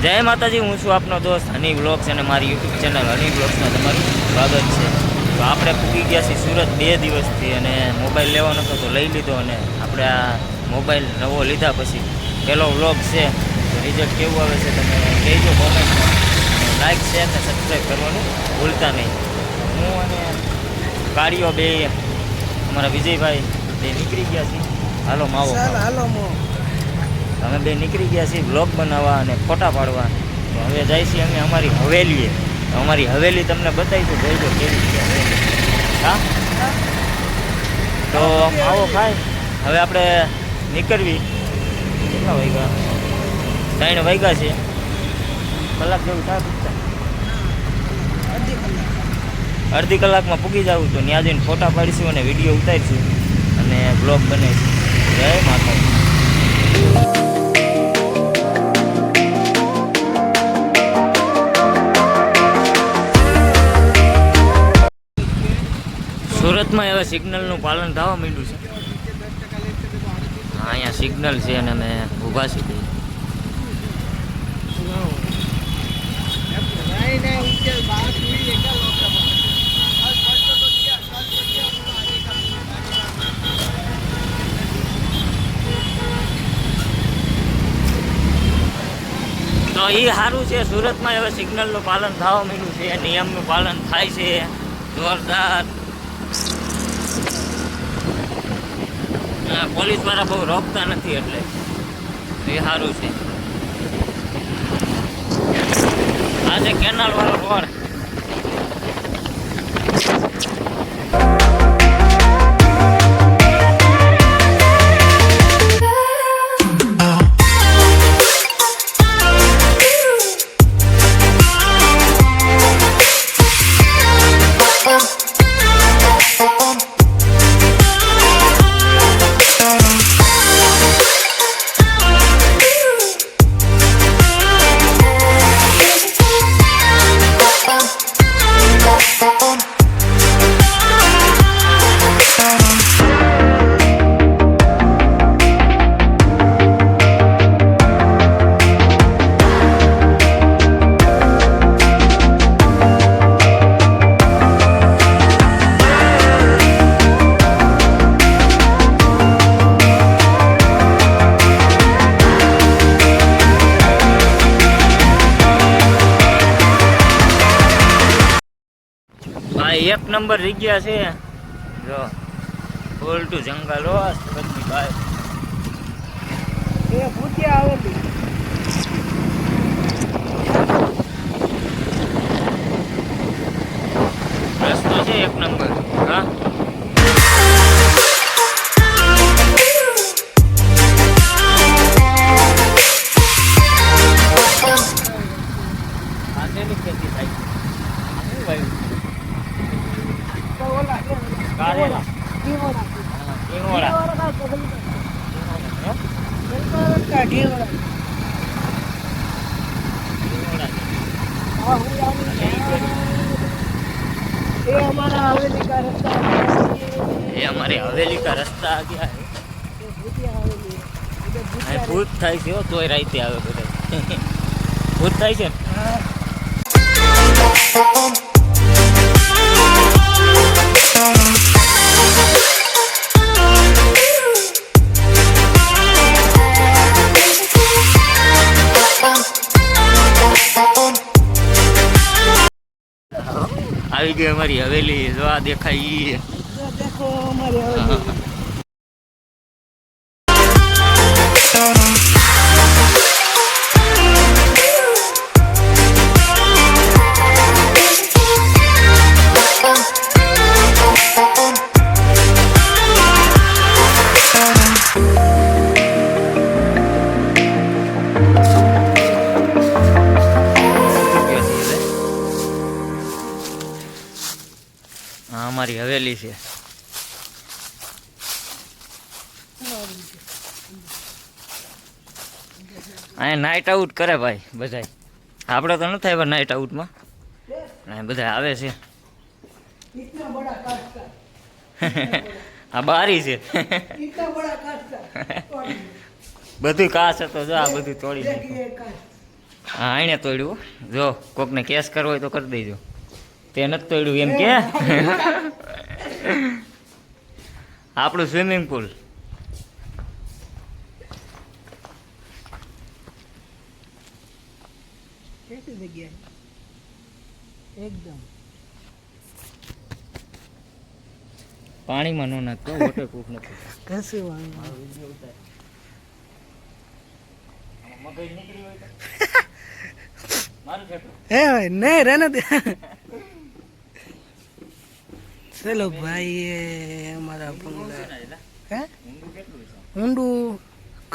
જય માતાજી, હું છું આપનો દોસ્ત હની બ્લોગ્સ અને મારી યુટ્યુબ ચેનલ હની બ્લોગ્સમાં તમારું સ્વાગત છે. તો આપણે પૂગી ગયા છીએ સુરત 2 દિવસથી અને મોબાઈલ લેવાનો હતો તો લઈ લીધો. અને આપણે આ મોબાઈલ નવો લીધા પછી પહેલો વ્લોગ છે. તો રિઝલ્ટ કેવું આવે છે તમે કહેજો કોમેન્ટમાં. લાઈક શેર અને સબસ્ક્રાઈબ કરવાનું ભૂલતા નહીં. હું અને કાળીઓ બે અમારા વિજયભાઈ બે નીકળી ગયા છીએ. હાલો માવો હાલો અમે બે નીકળી ગયા છીએ બ્લોગ બનાવવા અને ફોટા પાડવા. તો હવે જાય છીએ અમે અમારી હવેલીએ. તો અમારી હવેલી તમને બતાવીશું, જોઈજો કેવી છે હવેલી. હા, તો માવો ખાય હવે આપણે નીકળવી. કેટલા વાગ્યા? 3 વાગ્યા છે. કલાક જેવું થાય પૂછતા. અડધી કલાકમાં પૂગી જવું. તો ત્યાં જઈને ફોટા પાડીશું અને વિડીયો ઉતારીશું અને બ્લોગ બનાવીશું. જય માતાજી. સુરતમાં હવે સિગ્નલનું પાલન થવા માંડ્યું છે. હા, અહીંયા સિગ્નલ છે અને અમે ઊભા છીએ. તો એ સારું છે, સુરતમાં હવે સિગ્નલનું પાલન થવા માંડ્યું છે, નિયમનું પાલન થાય છે જોરદાર. પોલીસ વાળા બહુ રોકતા નથી એટલે એ સારું છે. આ છે કેનાલ વાળો રોડ. એક નંબર જગ્યા છે જો, ફૂલ ટુ જંગલ હો. સુરતની બહાર એ ભૂતિયા આવેલી રસ્તો છે એક નંબર. હા, ખેતી થાય કારેલા ये हमारे हवेली का रास्ता आ गया है. भूत થાય છે તોય રાઈતે આવે બધા. ભૂત થાય છે. આવી ગઈ અમારી હવેલી. જો આ દેખાય. દેખો અમારી હવેલી. અમારી હવેલી છે. અહીંયા નાઇટ આઉટ કરે ભાઈ બધા. આપણે તો નથી આવ્યા નાઇટ આઉટમાં, બધા આવે છે. આ બારી છે. બધું કાચ હતો જો, આ બધું તોડી નાખ્યું. હા આણે તોડ્યું જો કોકને કેસ કરવો હોય તો કરી દેજો તે નથી તોડ્યું એમ કે આપણું સ્વિમિંગ પુલ कैसी जगह है एकदम પાણીમાં ન નાખતો વોટરપ્રૂફ નથી कैसे वाला મગજ નીકળી હોય તો મારું ફેંકું है भाई नहीं रहने दे चलो भाई ये हमारा बंगला है ઊંડું કેટલું છે ऊंडू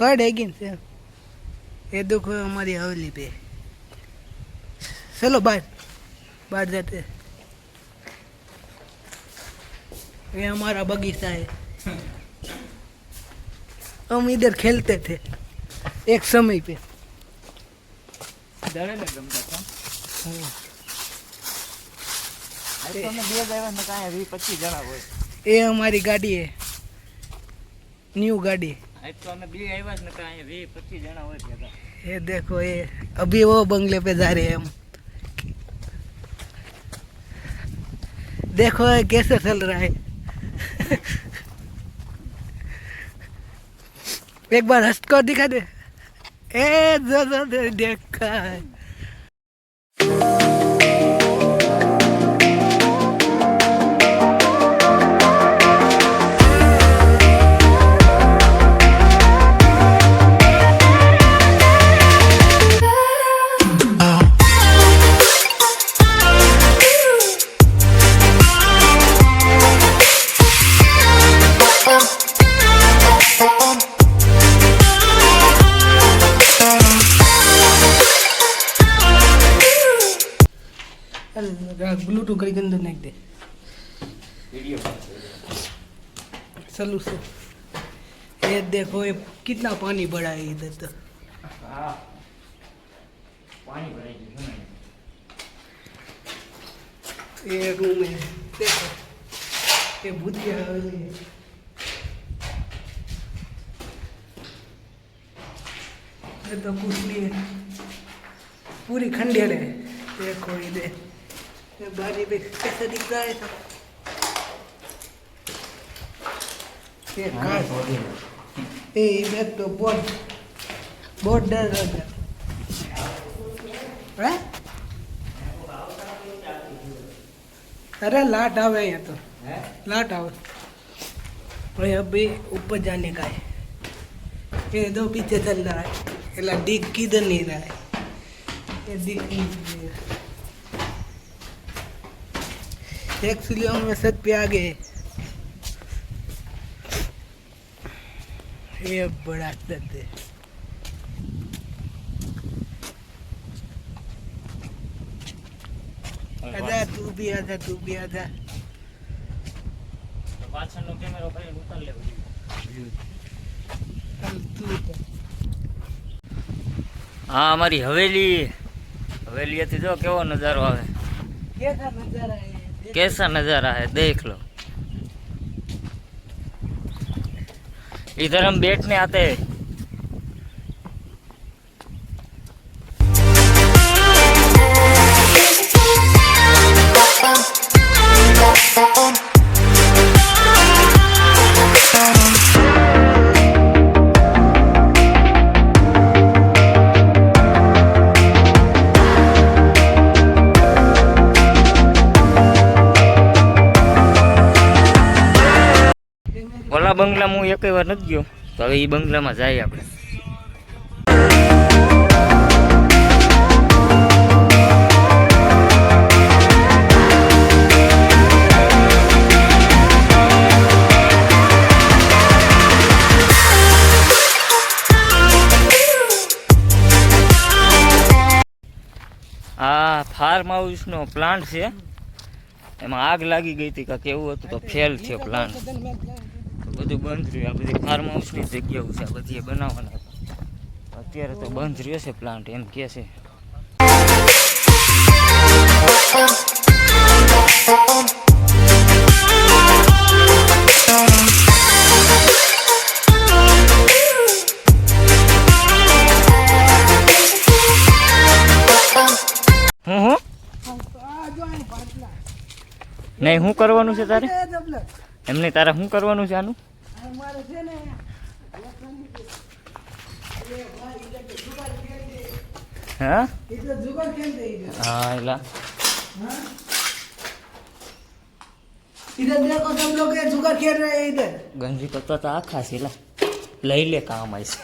कट है कि नहीं? ये देखो हमारी हवेली पे चलो बाहर बाहर जाते हैं। ये हमारा बगीचा है हम इधर खेलते थे एक समय पे દડે ને ગમતા હતા हाँ। આ તો અમે બે આવ્યા ને કાંઈ 20-25 જણા હોય ये हमारी गाड़ी है न्यू गाड़ी આ તો અમે બે આવ્યા ને કાંઈ 20-25 જણા હોય ભેગા ये देखो ये अभी वो बंगले पे जा रहे हैं हम देखो ये कैसे चल रहा है एक बार हंस कर दिखा दे ए जो देखा है ब्लूटूथ करके अंदर नाक दे વિડીયો चलो से ये देखो ये कितना पानी बड़ा है इधर तो હા પાણી ભરાઈ ગયું છે ये रूम है देखो ये भूतिया हवेली है ये तो कुछ नहीं है पूरी खंडेर है देखो इधर ये बारी पे कैसे दिख रहा है सब ये कांच ये इधर तो बहुत डर लग रहा है अरे लाट आवे यहाँ तो હે लाट आवे और अभी ऊपर जाने का है ये दो पीछे चल रहा है ये दिख किधर नहीं रहा है ये दिख नहीं रहा एक्चुअली हम सत पे आ गए ये बड़ा सत है आजा तू भी आजा તો પાછળનો કેમેરો કરીને ઉતાર લેવો चल तू उतर। હા અમારી હવેલીએથી જો કેવો નજારો આવે कैसा नजारा है देख। कैसा नजारा है देख लो इधर हम बैठने आते हैं ઓલા બંગલામાં હું એકેય વાર નથી ગયો તો હવે એ બંગલામાં જાય આપણે આ ફાર્મ હાઉસનો પ્લાન્ટ છે એમાં આગ લાગી ગઈ હતી કાંઈક એવું હતું તો ફેલ થયો પ્લાન્ટ બધું બંધ રહ્યું આ બધી ફાર્મ હાઉસની જગ્યાઓ છે આ બધી એ બનાવવાના હતા અત્યારે તો બંધ રહ્યો છે પ્લાન્ટ એમ કહે છે નહીં શું કરવાનું છે તારે એ જબલે. એમને તારે શું કરવાનું છે આનું આ મારે છે ને એ ભાઈ એટલે કે જુગાર ખેલ દે. હા એટલે જુગાર ખેલ દે ઈ. હા એલા हाँ? इधर देखो सब लोग ये जुगार खेल रहे हैं इधर. ગંજી કરતા તો આખા છે એલા લઈ લે કામ આવશે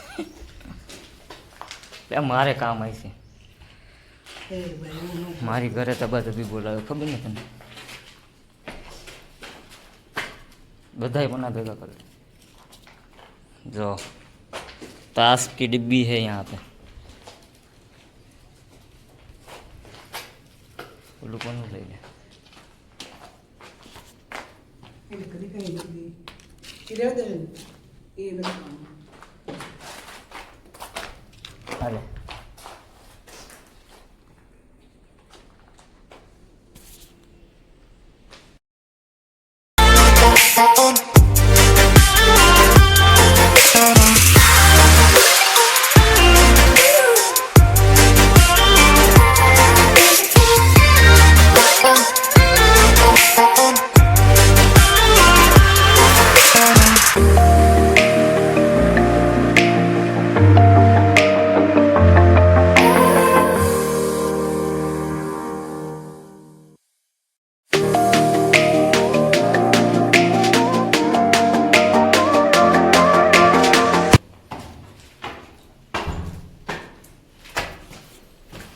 લે મારે કામ આવશે ए भाई वो नो. મારી ઘરે તો બધા બી બોલાવે ખબર ને તને બધાય બના ભેગા કરે જો ताश की डिब्बी है यहाँ पे उल्लू कौन ले ले इधर करी कहीं जल्दी. इधर दे. ये इधर. अरे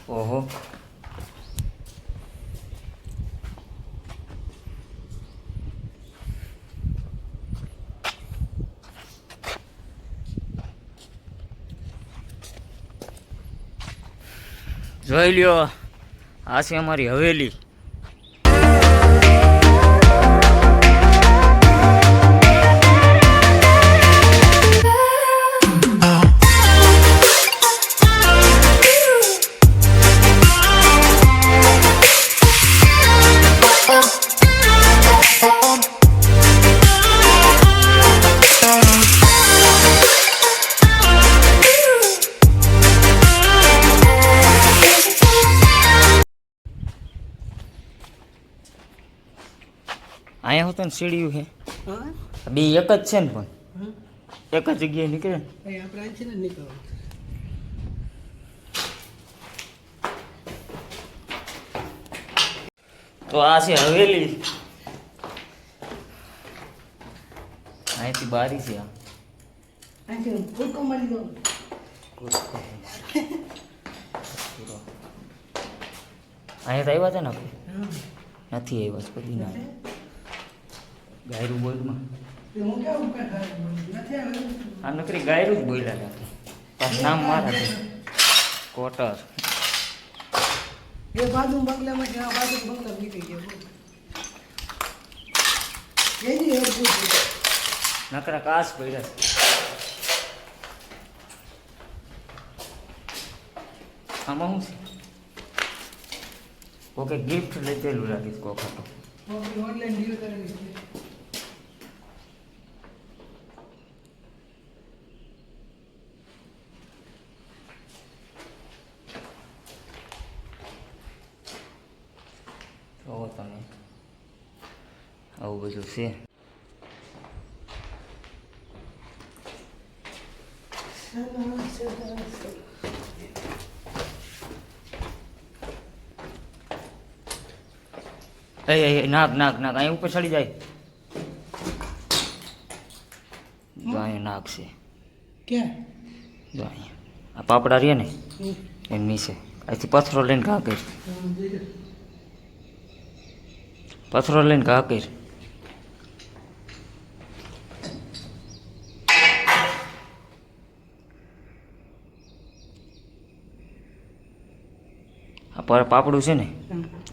ओहो જોઈ લ્યો આ છે અમારી હવેલી અહીંયા હોતો ને સીડીયું છે हाँ? બે એક જ છે ને પણ हाँ? એક જ જગ્યાએ નીકળે ને ये आप रांची ना निकलो. તો આ છે હવેલી અહીંથી બારી છે આ ऐसे खुद को मारी दो. અહીંયા તો આવ્યા હતા ને આપણે हाँ. નથી આવ્યા છે કદી ના ગાયરું બોલમાં ये वो क्या ऊपर था? नथे आवे. આ નકરી ગાયરું જ બોલ્યા હતા પાછું નામ મારા છે કોટર ये बाजू बंगला में क्या बाजू बंगला में निकल गया. ये नहीं है कुछ. નકરા કાચ પડ્યા છે આમાં શું છે ઓકે ગિફ્ટ લઈ પેલું રાખીશ કોક હતો वो ऑनलाइन डील करेंगे. જોવો તમે આવું બધું છે એ નાક નાક નાક અહીં ઉપર ચડી જાય જો અહીંયા નાક છે क्या? જો અહીંયા આ પાપડા રહ્યા ને એની નીચે અહીંથી પથ્થરો લઈને ઘા કરી પથ્થરો લઈને ઘા કરી આ પાપડું છે ને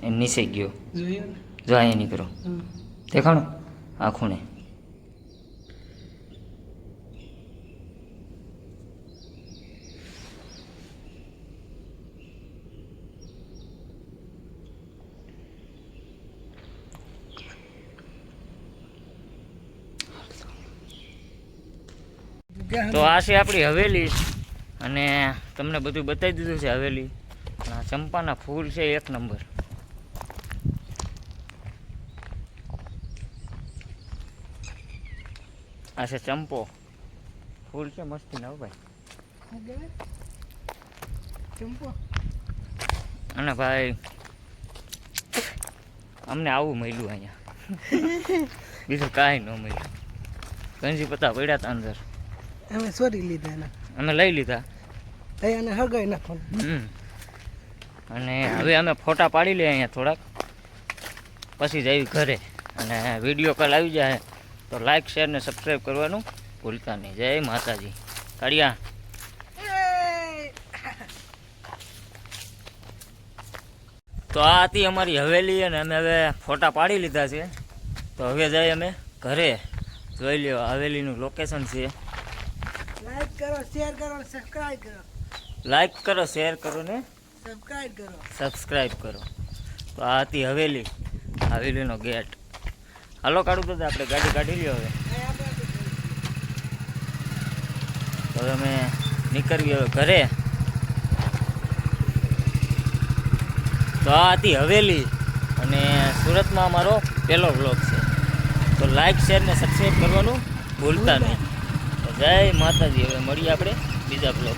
એની નીચે ગયો જોયું ને? જો અહીંયા નીકળો હા. દેખાણું આ ખૂણે તો આ છે આપણી હવેલી અને તમને બધું બતાવી દીધું છે હવેલી અને આ ચંપાના ફૂલ છે એક નંબર આ છે ચંપો, ફૂલ છે મસ્તી ના ભાઈ. શું કહેવાય? ચંપો. અને ભાઈ અમને આવું મળ્યું અહીંયા, બીજું કાંઈ ન મળ્યું. ગંજી પત્તા પડ્યા હતા અંદર, અમે સોરી લીધા એના, અમે લઈ લીધા. તઈ અને હગાઈ નાખવાનું. અને હવે અમે ફોટા પાડી લઈએ અહીંયા થોડાક, પછી જઈએ ઘરે. અને વિડીયો કોલ આવી જાય તો લાઈક શેર ને સબસ્ક્રાઈબ કરવાનું ભૂલતા નહીં. જય માતાજી. કાળિયા તો આ હતી અમારી હવેલી, અને અમે હવે ફોટા પાડી લીધા છે. તો હવે જઈએ અમે ઘરે. જોઈ લ્યો હવેલીનું લોકેશન છે. લાઈક કરો, શેર કરો, સબસ્ક્રાઇબ કરો. લાઈક કરો, શેર કરો ને સબસ્ક્રાઇબ કરો. સબસ્ક્રાઈબ કરો. તો આ હતી હવેલી, હવેલીનો ગેટ. હાલો કાઢું દાદા, આપણે ગાડી કાઢી લ્યો હવે. તો હવે અમે નીકળીએ હવે ઘરે. તો આ હતી હવેલી, અને સુરતમાં અમારો પહેલો વ્લોગ છે. તો લાઈક શેર ને સબસ્ક્રાઈબ કરવાનું ભૂલતા નહીં. તો જય માતાજી. હવે મળીએ આપણે બીજા વ્લોગ.